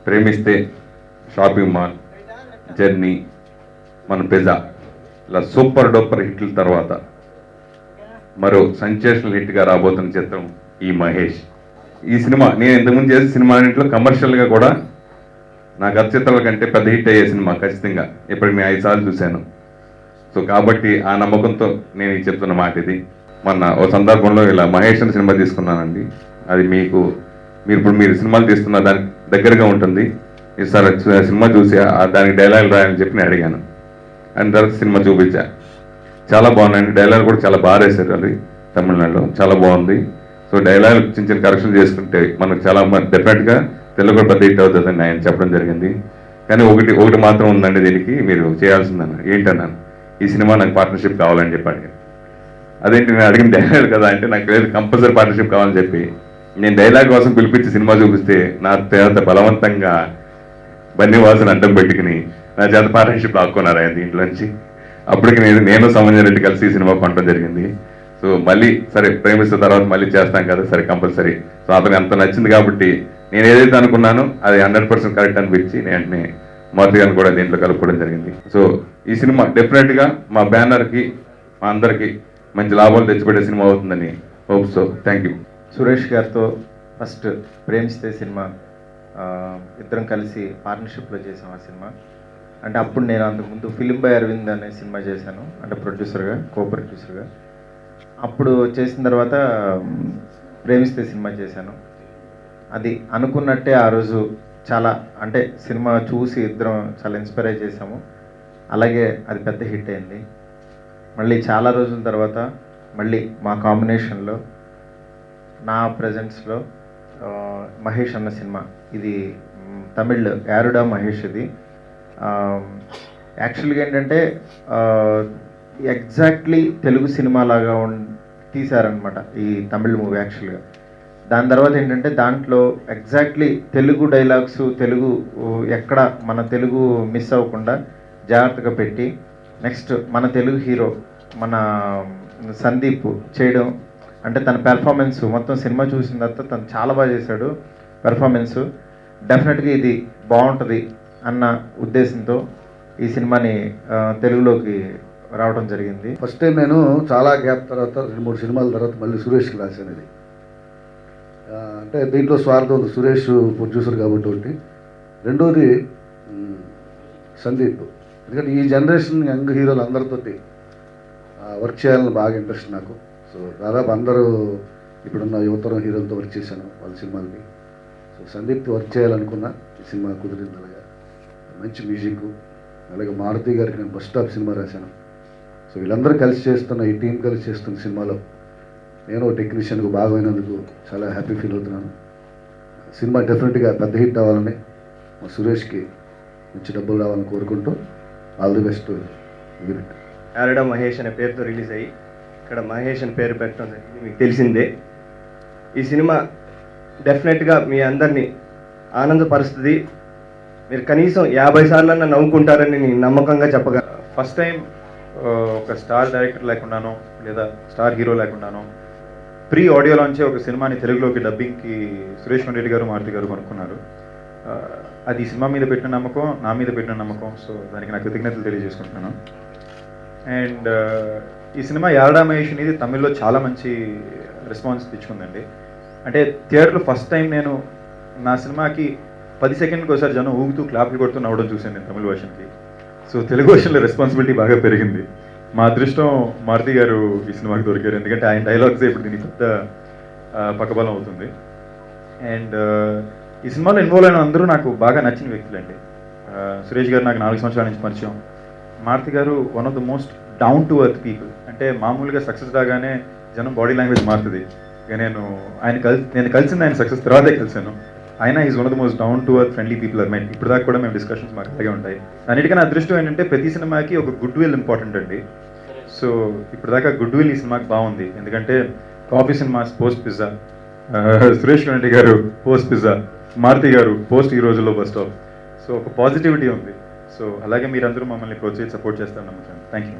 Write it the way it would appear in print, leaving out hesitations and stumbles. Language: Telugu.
ప్రేమిస్తే, షాపింగ్ మాల్, జర్నీ, మన పిజ్జా ఇలా సూపర్ డూపర్ హిట్ల తర్వాత మరో సెన్సేషనల్ హిట్గా రాబోతున్న చిత్రం ఈ మహేష్. ఈ సినిమా నేను ఇంతకుముందు చేసే సినిమా ఇంట్లో కమర్షియల్గా కూడా నా గత చిత్రాల కంటే పెద్ద హిట్ అయ్యే సినిమా ఖచ్చితంగా. ఇప్పటికి నేను 5 సార్లు చూశాను. సో కాబట్టి ఆ నమ్మకంతో నేను ఈ చెప్తున్న మాట ఇది. మొన్న ఓ సందర్భంలో ఇలా మహేష్ అని సినిమా తీసుకున్నానండి. అది మీరు సినిమాలు తీస్తున్న దానికి దగ్గరగా ఉంటుంది. ఈసారి సినిమా చూసి దానికి డైలాగ్ రాయని చెప్పి నేను అడిగాను. అండ్ తర్వాత సినిమా చూపించా. చాలా బాగున్నాయండి. డైలాగ్ కూడా చాలా బాగా రాశారు. అది తమిళనాడులో చాలా బాగుంది. సో డైలాగ్ చిన్న చిన్న కరెక్షన్ చేసుకుంటే మనకు చాలా డెఫినెట్గా తెలుగు పెద్ద హిట్ అవుతుందని ఆయన చెప్పడం జరిగింది. కానీ ఒకటి మాత్రం ఉందండి, దీనికి మీరు చేయాల్సిందన్న. ఏంటన్నాను, ఈ సినిమా నాకు పార్ట్నర్షిప్ కావాలని చెప్పి అడిగాను. అదేంటి నేను అడిగిన డైలాగ్ కదా అంటే, నాకు లేదు కంపల్సరీ పార్ట్నర్షిప్ కావాలని చెప్పి నేను డైలాగ్ కోసం పిలిపించి సినిమా చూపిస్తే నా చేత బలవంతంగా బన్నీవాసని అడ్డం పెట్టుకుని నా చేత పార్ట్నర్షిప్ లాక్కున్నారు ఆయన దీంట్లోంచి. అప్పటికి నేను సమంజన్ రెడ్డి కలిసి ఈ సినిమా కొనడం జరిగింది. సో మళ్ళీ సరే ప్రేమిస్తున్న తర్వాత మళ్ళీ చేస్తాం కదా, సరే కంపల్సరీ. సో అతనికి అంత నచ్చింది కాబట్టి నేను ఏదైతే అనుకున్నానో అది 100% కరెక్ట్ అనిపించి వెంటనే మారుతి గారిని కూడా దీంట్లో కలుపుకోవడం జరిగింది. సో ఈ సినిమా డెఫినెట్గా మా బ్యానర్కి, మా అందరికీ మంచి లాభాలు తెచ్చిపెట్టే సినిమా అవుతుందని hope. So thank you. Suresh గారితో ఫస్ట్ ప్రేమిస్తే సినిమా ఇద్దరం కలిసి పార్ట్నర్షిప్లో చేసాం ఆ సినిమా. అంటే అప్పుడు నేను అంతకుముందు ఫిలిం బై అరవింద్ అనే సినిమా చేశాను, అంటే ప్రొడ్యూసర్గా, ప్రొడ్యూసర్గా. అప్పుడు చేసిన తర్వాత ప్రేమిస్తే సినిమా చేశాను. అది అనుకున్నట్టే ఆ రోజు చాలా, అంటే సినిమా చూసి ఇద్దరం చాలా ఇన్స్పైర్ అయి చేసాము. అలాగే అది పెద్ద హిట్ అయింది. మళ్ళీ చాలా రోజుల తర్వాత మళ్ళీ మా కాంబినేషన్లో నా ప్రజెన్స్లో మహేష్ అన్న సినిమా, ఇది తమిళ్ యారుడా మహేష్. ఇది యాక్చువల్గా ఏంటంటే ఎగ్జాక్ట్లీ తెలుగు సినిమా లాగా తీశారనమాట ఈ తమిళ్ మూవీ యాక్చువల్గా. దాని తర్వాత ఏంటంటే దాంట్లో ఎగ్జాక్ట్లీ తెలుగు డైలాగ్స్, తెలుగు ఎక్కడ మన తెలుగు మిస్ అవ్వకుండా జాగ్రత్తగా పెట్టి, నెక్స్ట్ మన తెలుగు హీరో మన సందీప్ చేయడం, అంటే తన పెర్ఫార్మెన్స్ మొత్తం సినిమా చూసిన తర్వాత తను చాలా బాగా చేశాడు పెర్ఫార్మెన్సు. డెఫినెట్గా ఇది బాగుంటుంది అన్న ఉద్దేశంతో ఈ సినిమాని తెలుగులోకి రావడం జరిగింది. ఫస్ట్ టైం నేను చాలా గ్యాప్ తర్వాత 2-3 సినిమాల తర్వాత మళ్ళీ సురేష్కి రాశాను ఇది. అంటే దీంట్లో స్వార్థం ఉంది, సురేష్ ప్రొడ్యూసర్ కాబట్టి ఒకటి. రెండోది సందీప్. ఎందుకంటే ఈ జనరేషన్ యంగ్ హీరోలు అందరితోటి వర్క్ చేయాలని బాగా ఇంట్రెస్ట్ నాకు. సో దాదాపు అందరూ ఇప్పుడున్న యువతరం హీరోలతో వర్క్ చేశాను వాళ్ళ సినిమాలకి. సో సందీప్తో వర్క్ చేయాలనుకున్నా, ఈ సినిమా కుదిరింది. అలాగా మంచి మ్యూజిక్, అలాగే మారుతి గారికి నేను బస్ స్టాప్ సినిమా రాశాను. సో వీళ్ళందరూ కలిసి చేస్తున్న, ఈ టీం కలిసి చేస్తున్న సినిమాలో నేను టెక్నీషియన్కు భాగమైనందుకు చాలా హ్యాపీ ఫీల్ అవుతున్నాను. సినిమా డెఫినెట్గా పెద్ద హిట్ అవ్వాలని, మా సురేష్కి మంచి డబ్బులు రావాలని కోరుకుంటూ ఆల్ ది బెస్ట్. యారుడా మహేష్ అనే పేరుతో రిలీజ్ అయ్యి ఇక్కడ మహేష్ అని పేరు పెట్టడం జరిగింది, మీకు తెలిసిందే. ఈ సినిమా డెఫినెట్గా మీ అందరినీ ఆనందపరుస్తుంది. మీరు కనీసం 50 సార్లన్నా నవ్వుకుంటారని నేను నమ్మకంగా చెప్పగలను. ఫస్ట్ టైం ఒక స్టార్ డైరెక్టర్ లేకుండానో లేదా స్టార్ హీరో లేకుండానో ప్రీ ఆడియోలోంచే ఒక సినిమాని తెలుగులోకి డబ్బింగ్కి సురేష్ రెడ్డి గారు, మారుతి గారు కొనుక్కున్నారు. అది ఈ సినిమా మీద పెట్టిన నమ్మకం, నా మీద పెట్టిన నమ్మకం. సో దానికి నా కృతజ్ఞతలు తెలియజేసుకుంటున్నాను. అండ్ ఈ సినిమా యారుడా మహేష్ అనేది తమిళ్లో చాలా మంచి రెస్పాన్స్ తెచ్చుకుందండి. అంటే థియేటర్లో ఫస్ట్ టైం నేను నా సినిమాకి 10 సెకండ్కి ఒకసారి జనం ఊగుతూ క్లాప్లు కొడుతూ నవ్వడం చూశాను నేను తమిళ వర్షన్కి. సో తెలుగు వర్షన్లో రెస్పాన్సిబిలిటీ బాగా పెరిగింది. మా అదృష్టం మారుతి గారు ఈ సినిమాకి దొరికారు, ఎందుకంటే ఆయన డైలాగ్సే ఇప్పుడు దీనికి పెద్ద పక్కబలం అవుతుంది. అండ్ ఈ సినిమాలో ఇన్వాల్వ్ అయిన అందరూ నాకు బాగా నచ్చిన వ్యక్తులండి. సురేష్ గారు నాకు 4 సంవత్సరాల నుంచి పరిచయం. మారుతి గారు one of the most down to earth people. అంటే మామూలుగా సక్సెస్ రాగానే జనం బాడీ లాంగ్వేజ్ మారుతుంది. ఇక నేను కలిసింది ఆయన సక్సెస్ తర్వాతే కలిసాను. అయినా is one of the most down to earth friendly people or mind. ఇప్పుడు దాకా కూడా మేము డిస్కషన్స్ మాకు అలాగే ఉంటాయి. అన్నిటికన్నా అదృష్టం ఏంటంటే ప్రతి సినిమాకి ఒక గుడ్ విల్ ఇంపార్టెంట్ అండి. సో ఇప్పుడు దాకా గుడ్ విల్ ఈ సినిమాకి బాగుంది. ఎందుకంటే coffee cinemas post pizza, Suresh Reddy గారు పోస్ట్ పిజ్జా, మారుతి గారు పోస్ట్ ఈ రోజుల్లో బస్ స్టాప్. సో ఒక పాజిటివిటీ ఉంది. సో అలాగే మీరందరూ మమ్మల్ని ప్రోత్సహించి సపోర్ట్ చేస్తారని నమ్ముతాను. Thank you.